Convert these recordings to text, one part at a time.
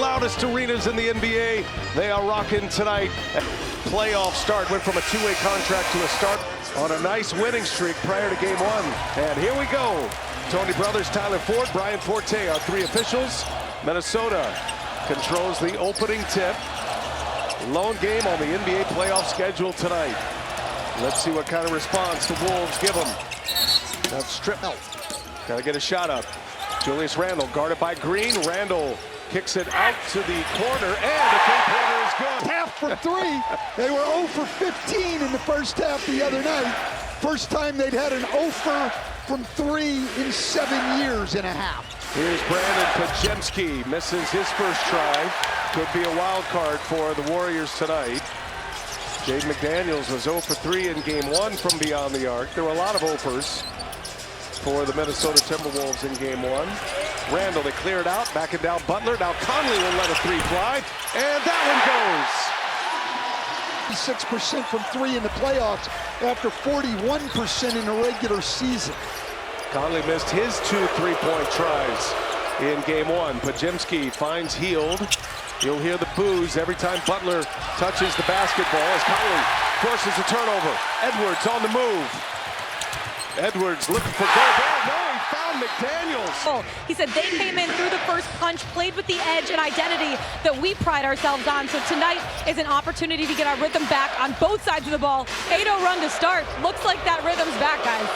loudest arenas in the NBA. They are rocking tonight. Playoff start, went from a two-way contract to a start on a nice winning streak prior to game one. And here we go. Tony Brothers, Tyler Ford, Brian Forte, our three officials. Minnesota controls the opening tip. Lone game on the NBA playoff schedule tonight. Let's see what kind of response the Wolves give them. That strip out. Got to get a shot up. Julius Randle guarded by Green. Randle kicks it out to the corner, and the three-pointer is good. Half for three. They were 0 for 15 in the first half the other night. First time they'd had an 0 from 3 in 7 years and a half. Here's Brandon Podziemski, misses his first try. Could be a wild card for the Warriors tonight. Jaden McDaniels was 0 for 3 in game one from beyond the arc. There were a lot of 0-fers for the Minnesota Timberwolves in game one. Randle, they clear it out, backing down Butler. Now Conley will let a three fly, and that one goes. 6% from 3 in the playoffs after 41% in the regular season. Conley missed his 2 three-point tries in game one. Podziemski finds Hield. You'll hear the boos every time Butler touches the basketball as Conley forces a turnover. Edwards on the move. Edwards looking for Gobert. No, he found McDaniels. Oh, he said they came in through the first punch, played with the edge and identity that we pride ourselves on. So tonight is an opportunity to get our rhythm back on both sides of the ball. 8-0 run to start. Looks like that rhythm's back, guys.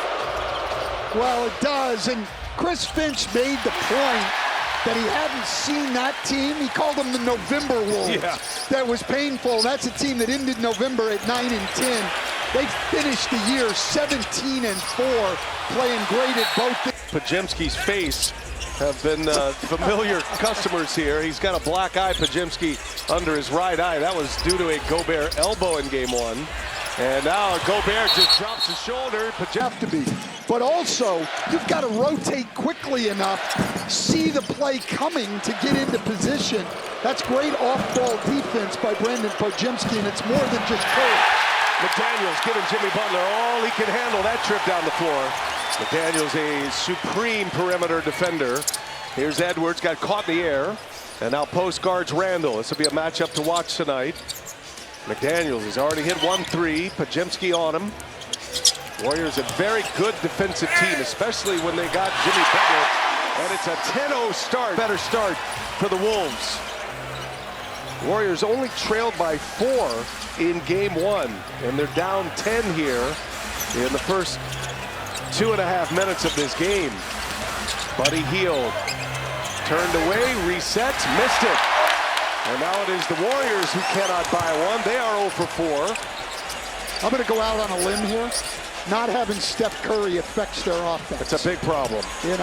Well, it does, and Chris Finch made the point that he hadn't seen that team. He called them the November Wolves. Yeah. That was painful. That's a team that ended November at 9-10. They finished the year 17-4, playing great at both. Podziemski's face have been familiar customers here. He's got a black eye, Podziemski, under his right eye. That was due to a Gobert elbow in game one. And now Gobert just drops his shoulder. Have to be. But also, you've got to rotate quickly enough, see the play coming to get into position. That's great off-ball defense by Brandon Podziemski, and it's more than just curve. McDaniels giving Jimmy Butler all he can handle that trip down the floor. McDaniels, a supreme perimeter defender. Here's Edwards, got caught in the air, and now post guards Randle. This will be a matchup to watch tonight. McDaniels has already hit 1 3. Podziemski on him. Warriors a very good defensive team, especially when they got Jimmy Butler. And it's a 10-0 start. Better start for the Wolves. Warriors only trailed by 4 in game one, and they're down 10 here in the first 2.5 minutes of this game. Buddy Hield turned away, resets, missed it. And now it is the Warriors who cannot buy one. They are 0 for 4. I'm going to go out on a limb here. Not having Steph Curry affects their offense. It's a big problem. They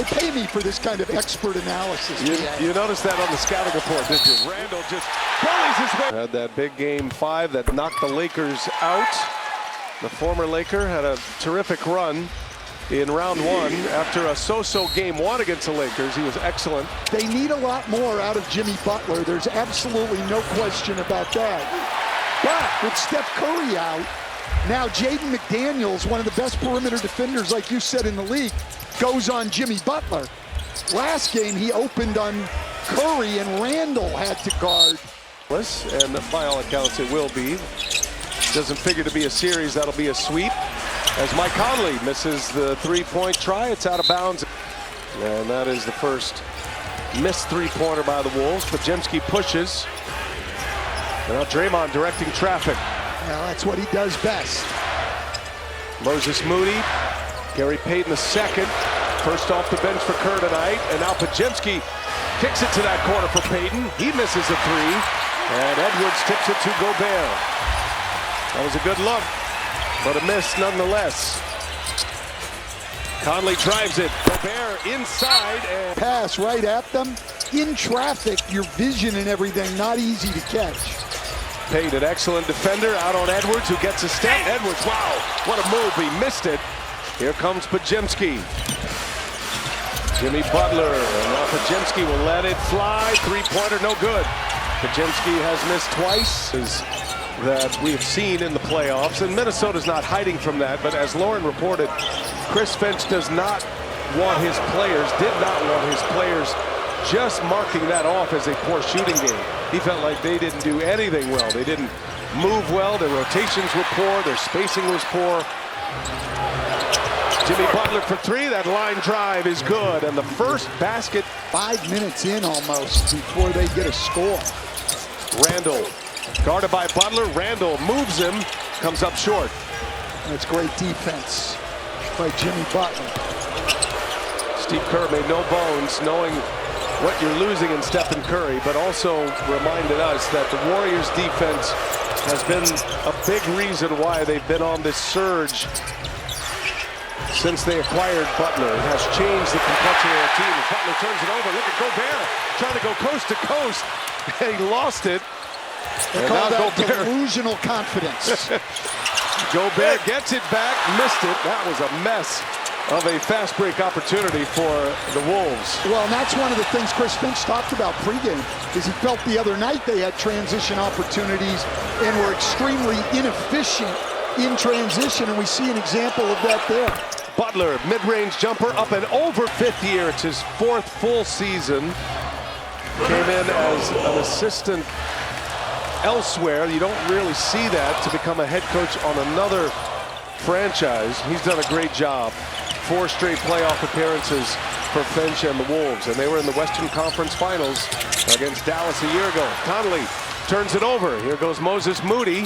pay me for this kind of expert analysis. You noticed that on the scouting report, did you? Randle just bullies his way. Had that big game 5 that knocked the Lakers out. The former Laker had a terrific run in round 1 after a so-so game 1 against the Lakers. He was excellent. They need a lot more out of Jimmy Butler. There's absolutely no question about that. But with Steph Curry out, now Jaden McDaniels, one of the best perimeter defenders, like you said, in the league, goes on Jimmy Butler. Last game, he opened on Curry, and Randle had to guard. And by all accounts, it will be. Doesn't figure to be a series. That'll be a sweep. As Mike Conley misses the three-point try, it's out of bounds. And that is the first missed three-pointer by the Wolves. Podziemski pushes. And now Draymond directing traffic. Well, that's what he does best. Moses Moody, Gary Payton II, first off the bench for Kerr tonight. And now Podziemski kicks it to that corner for Payton. He misses a 3. And Edwards tips it to Gobert. That was a good look, but a miss nonetheless. Conley drives it. Gobert inside and pass right at them. In traffic, your vision and everything, not easy to catch. Payton, an excellent defender, out on Edwards, who gets a step. Edwards, wow, what a move. He missed it. Here comes Podziemski. Jimmy Butler, and now Podziemski will let it fly. Three-pointer, no good. Podziemski has missed twice. That we have seen in the playoffs, and Minnesota's not hiding from that, but as Lauren reported, Chris Finch does not want his players, did not want his players just marking that off as a poor shooting game. He felt like they didn't do anything well. They didn't move well. Their rotations were poor. Their spacing was poor. Jimmy Butler for three. That line drive is good. And the first basket. 5 minutes in almost before they get a score. Randall guarded by Butler. Randall moves him. Comes up short. That's great defense by Jimmy Butler. Steve Kerr made no bones knowing what you're losing in Stephen Curry, but also reminded us that the Warriors defense has been a big reason why they've been on this surge since they acquired Butler. It has changed the complexion of their team. As Butler turns it over, look at Gobert trying to go coast to coast, and he lost it. They call that delusional confidence. Gobert gets it back, missed it. That was a mess of a fast break opportunity for the Wolves. Well, and that's one of the things Chris Finch talked about pregame, is he felt the other night they had transition opportunities and were extremely inefficient in transition, and we see an example of that there. Butler, mid-range jumper up and over 50 here. It's his 4th full season. Came in as an assistant elsewhere. You don't really see that to become a head coach on another franchise. He's done a great job. 4 straight playoff appearances for Finch and the Wolves, and they were in the Western Conference Finals against Dallas a year ago. Conley turns it over. Here goes Moses Moody,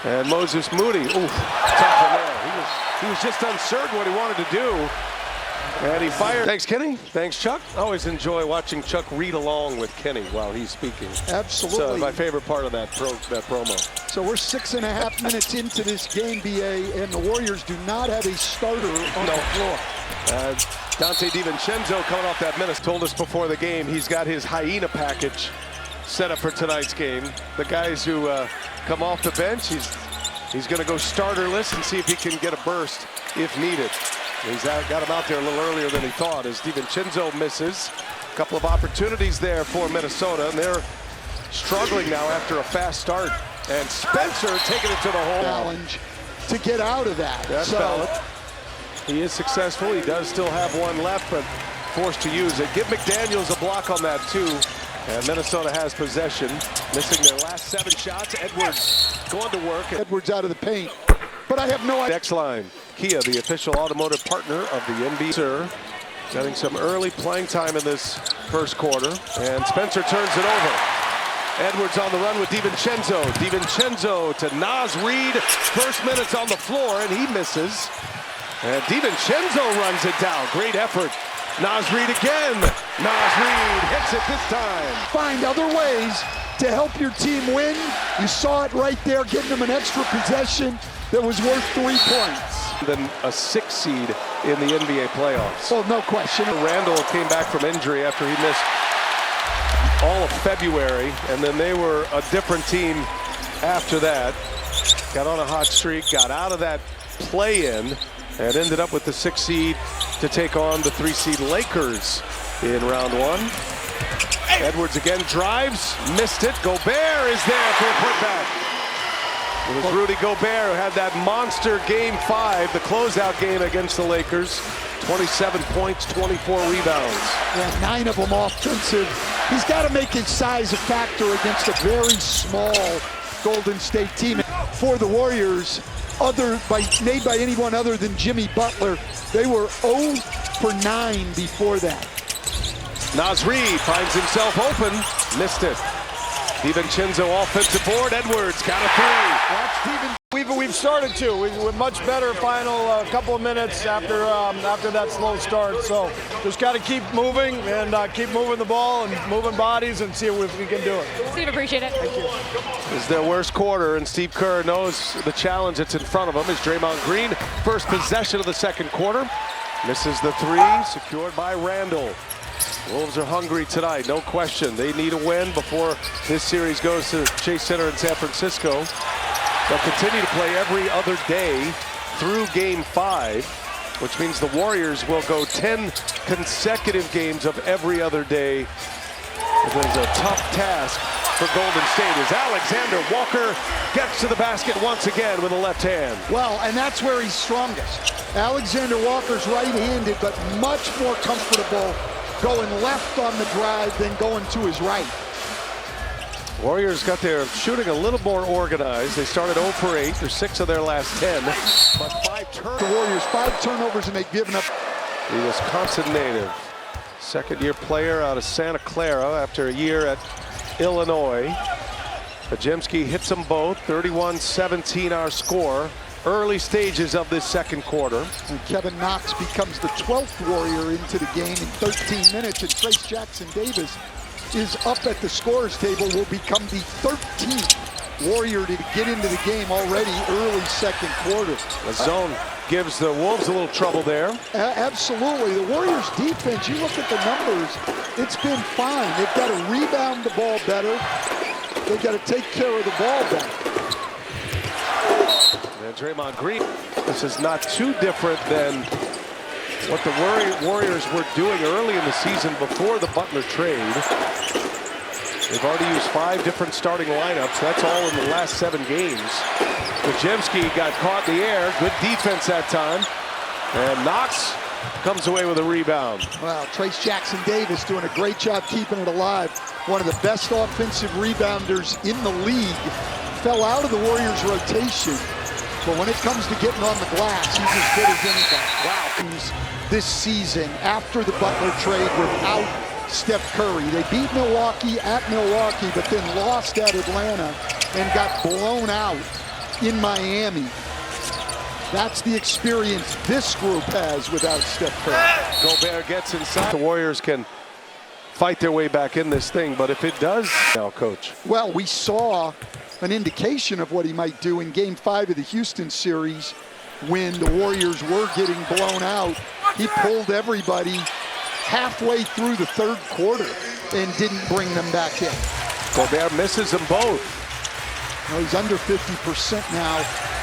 and Moses Moody, oof, tough in there. He was just uncertain what he wanted to do, and he fired. Thanks, Kenny. Thanks, Chuck. I always enjoy watching Chuck read along with Kenny while he's speaking. Absolutely. So my favorite part of that promo. So we're 6.5 minutes into this game, BA, and the Warriors do not have a starter on the floor. Dante DiVincenzo, coming off that minute, told us before the game he's got his hyena package set up for tonight's game. The guys who come off the bench, he's going to go starterless and see if he can get a burst if needed. He's got him out there a little earlier than he thought as DiVincenzo misses. A couple of opportunities there for Minnesota, and they're struggling now after a fast start. And Spencer taking it to the hole. Challenge to get out of that. That's valid. He is successful. He does still have one left, but forced to use it. Give McDaniels a block on that too. And Minnesota has possession, missing their last 7 shots. Edwards going to work. Edwards out of the paint. But I have no idea. Next line, Kia, the official automotive partner of the NBA. Sir, getting some early playing time in this first quarter. And Spencer turns it over. Edwards on the run with DiVincenzo. DiVincenzo to Naz Reid. First minutes on the floor, and he misses. And DiVincenzo runs it down. Great effort. Naz Reid again. Naz Reid hits it this time. Find other ways to help your team win. You saw it right there, getting them an extra possession that was worth 3 points. Then a 6 seed in the NBA playoffs. Well, no question. Randall came back from injury after he missed all of February, and then they were a different team after that. Got on a hot streak, got out of that play-in, and ended up with the 6 seed to take on the 3 seed Lakers in round 1. Edwards again drives, missed it. Gobert is there for a putback. It was Rudy Gobert who had that monster Game 5, the closeout game against the Lakers. 27 points, 24 rebounds. Yeah, 9 of them offensive. He's got to make his size a factor against a very small Golden State team. For the Warriors, made by anyone other than Jimmy Butler, they were 0 for 9 before that. Naz Reid finds himself open, missed it. DiVincenzo offensive board. Edwards got a 3. We've started to. We're much better final couple of minutes after that slow start. So just got to keep moving and keep moving the ball and moving bodies and see if we can do it. Steve, appreciate it. Thank you. This is their worst quarter, and Steve Kerr knows the challenge that's in front of him. Is Draymond Green, first possession of the second quarter. Misses the 3, secured by Randall. Wolves are hungry tonight, no question. They need a win before this series goes to Chase Center in San Francisco. They'll continue to play every other day through Game 5, which means the Warriors will go 10 consecutive games of every other day. It is a tough task for Golden State as Alexander Walker gets to the basket once again with a left hand. Well, and that's where he's strongest. Alexander Walker's right-handed, but much more comfortable going left on the drive than going to his right. Warriors got their shooting a little more organized. They started 0 for 8. They're 6 of their last 10. But 5 turnovers. The Warriors 5 turnovers and they've given up. The Wisconsin native, second-year player out of Santa Clara after a year at Illinois. Podziemski hits them both. 31-17 our score. Early stages of this second quarter. And Kevin Knox becomes the 12th Warrior into the game in 13 minutes. And Trayce Jackson-Davis is up at the scorer's table, will become the 13th Warrior to get into the game already early second quarter. The zone gives the Wolves a little trouble there. Absolutely. The Warriors defense, you look at the numbers, it's been fine. They've got to rebound the ball better. They've got to take care of the ball better. And Draymond Green, this is not too different than what the Warriors were doing early in the season before the Butler trade. They've already used 5 different starting lineups. That's all in the last 7 games. Podziemski got caught in the air. Good defense that time. And Knox comes away with a rebound. Wow, Trayce Jackson-Davis doing a great job keeping it alive. One of the best offensive rebounders in the league. Fell out of the Warriors' rotation. But when it comes to getting on the glass, he's as good as anybody. Wow. This season, after the Butler trade, without Steph Curry. They beat Milwaukee at Milwaukee, but then lost at Atlanta and got blown out in Miami. That's the experience this group has without Steph Curry. Gobert gets inside. The Warriors can fight their way back in this thing, but if it does now, Coach. Well, we saw an indication of what he might do in Game 5 of the Houston series when the Warriors were getting blown out. He pulled everybody halfway through the third quarter and didn't bring them back in. Gobert misses them both. Well, he's under 50% now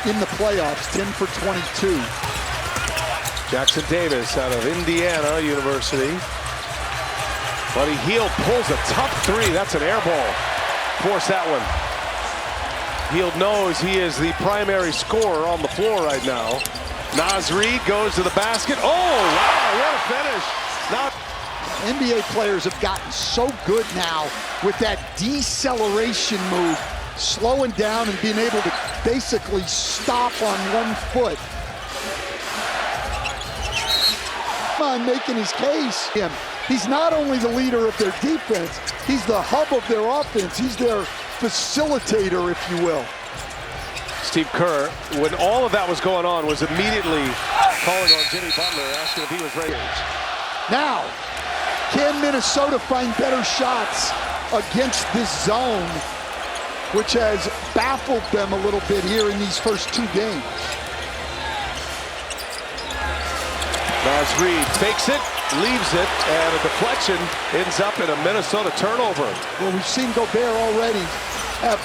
in the playoffs, 10 for 22. Jackson-Davis out of Indiana University. Buddy Hield pulls a tough 3. That's an air ball. Force that one. Hield knows he is the primary scorer on the floor right now. Naz Reid goes to the basket. Oh, wow, what a finish. NBA players have gotten so good now with that deceleration move, slowing down and being able to basically stop on one foot. On making his case. He's not only the leader of their defense, he's the hub of their offense. He's their facilitator, if you will. Steve Kerr, when all of that was going on, was immediately calling on Jimmy Butler, asking if he was ready. Now, can Minnesota find better shots against this zone, which has baffled them a little bit here in these first 2 games? Naz Reid fakes it, leaves it, and a deflection ends up in a Minnesota turnover. Well, we've seen Gobert already have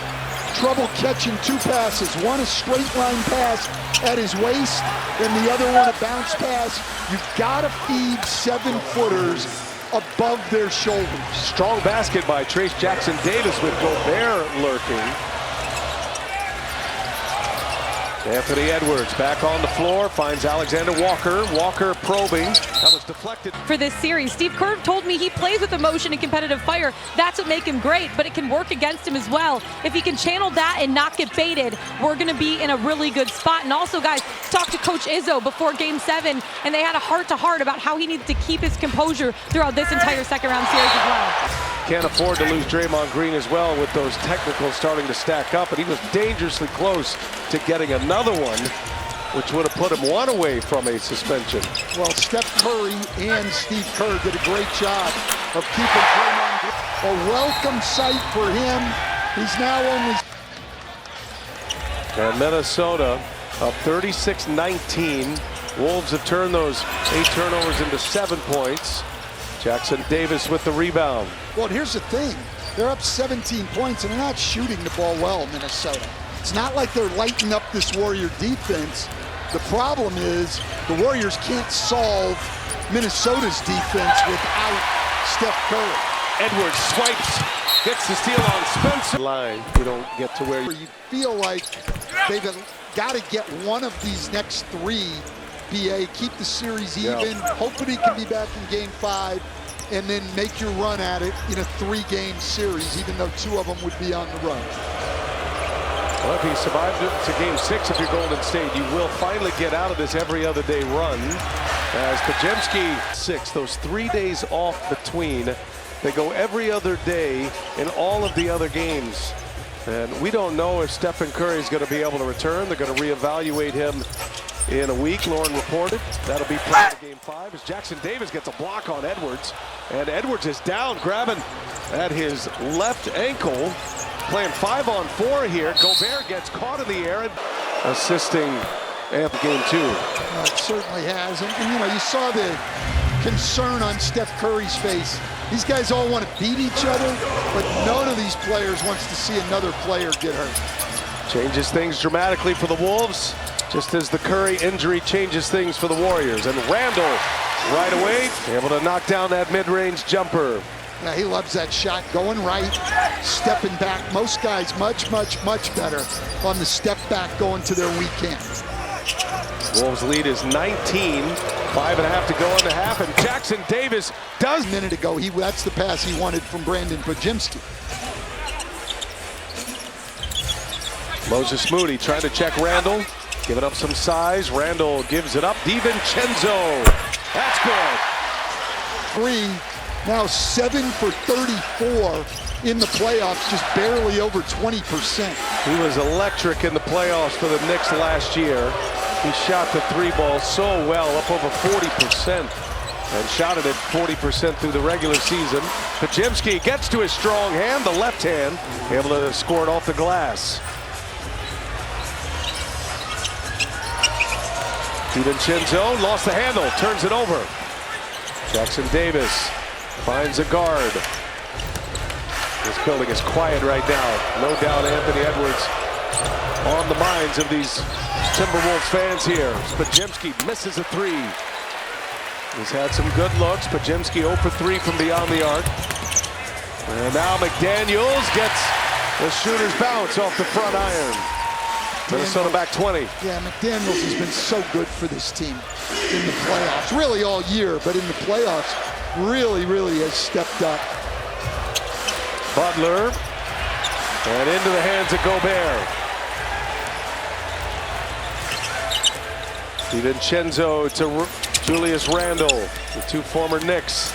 trouble catching 2 passes. One a straight line pass at his waist, and the other one a bounce pass. You've got to feed 7-footers above their shoulders. Strong basket by Trayce Jackson-Davis with Gobert lurking. Anthony Edwards back on the floor, finds Alexander Walker. Walker probing. That was deflected. For this series, Steve Kerr told me he plays with emotion and competitive fire. That's what makes him great, but it can work against him as well. If he can channel that and not get baited, we're going to be in a really good spot. And also, guys, talked to Coach Izzo before Game 7, and they had a heart-to-heart about how he needs to keep his composure throughout this entire second-round series as well. Can't afford to lose Draymond Green as well with those technicals starting to stack up, and he was dangerously close to getting another one, which would have put him 1 away from a suspension. Well, Steph Curry and Steve Kerr did a great job of keeping Draymond Green. A welcome sight for him. He's now only... And Minnesota up 36-19. Wolves have turned those 8 turnovers into 7 points. Jackson-Davis with the rebound. Well, here's the thing. They're up 17 points, and they're not shooting the ball well, Minnesota. It's not like they're lighting up this Warrior defense. The problem is the Warriors can't solve Minnesota's defense without Steph Curry. Edwards swipes, gets the steal on Spencer. Line, you don't get to where you feel like they've got to get one of these next 3, BA, keep the series even. Hopefully he can be back in Game 5. and then make your run at it in a 3-game series, even though 2 of them would be on the run. Well, if he survived to Game 6 of your Golden State, you will finally get out of this every other day run. As Podziemski 6, those 3 days off between, they go every other day in all of the other games. And we don't know if Stephen Curry is going to be able to return. They're going to reevaluate him in a week, Lauren reported. That'll be prior to Game 5 as Jackson Davis gets a block on Edwards. And Edwards is down, grabbing at his left ankle. Playing 5-on-4 here. Gobert gets caught in the air and assisting Amp Game 2. It certainly has. And you know, you saw the concern on Steph Curry's face. These guys all want to beat each other, but none of these players wants to see another player get hurt. Changes things dramatically for the Wolves, just as the Curry injury changes things for the Warriors. And Randall right away able to knock down that mid-range jumper. Yeah, he loves that shot, going right, stepping back. Most guys much better on the step back going to their weekend. Wolves lead is 19, 5.5 to go in the half, and Jackson Davis does. A minute ago, that's the pass he wanted from Brandon Podziemski. Moses Moody trying to check Randall, giving up some size. Randall gives it up. DiVincenzo, that's good. 3, now 7 for 34 in the playoffs, just barely over 20%. He was electric in the playoffs for the Knicks last year. He shot the 3 ball so well, up over 40%, and shot it at 40% through the regular season. Podziemski gets to his strong hand, the left hand, able to score it off the glass. DiVincenzo lost the handle, turns it over. Jackson Davis finds a guard. This building is quiet right now. No doubt Anthony Edwards on the minds of these Timberwolves fans here. Podziemski misses a 3. He's had some good looks. Podziemski 0 for 3 from beyond the arc. And now McDaniels gets the shooter's bounce off the front iron. Minnesota back 20. Yeah, McDaniels has been so good for this team in the playoffs. Really all year, but in the playoffs, really has stepped up. Butler. And into the hands of Gobert. DiVincenzo to Julius Randle, the 2 former Knicks.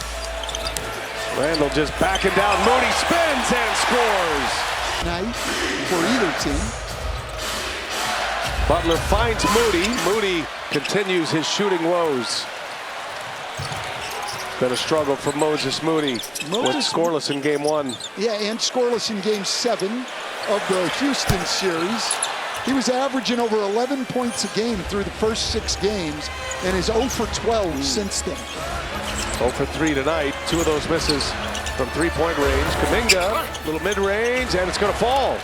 Randle just backing down. Moody spins and scores. Night for either team. Butler finds Moody. Moody continues his shooting woes. Been a struggle for Moses Moody. Went scoreless in Game 1. Yeah, and scoreless in Game 7 of the Houston series. He was averaging over 11 points a game through the first 6 games and is 0 for 12 since then. 0 for 3 tonight. 2 of those misses from 3-point range. Kuminga, little mid-range, and it's going to fall.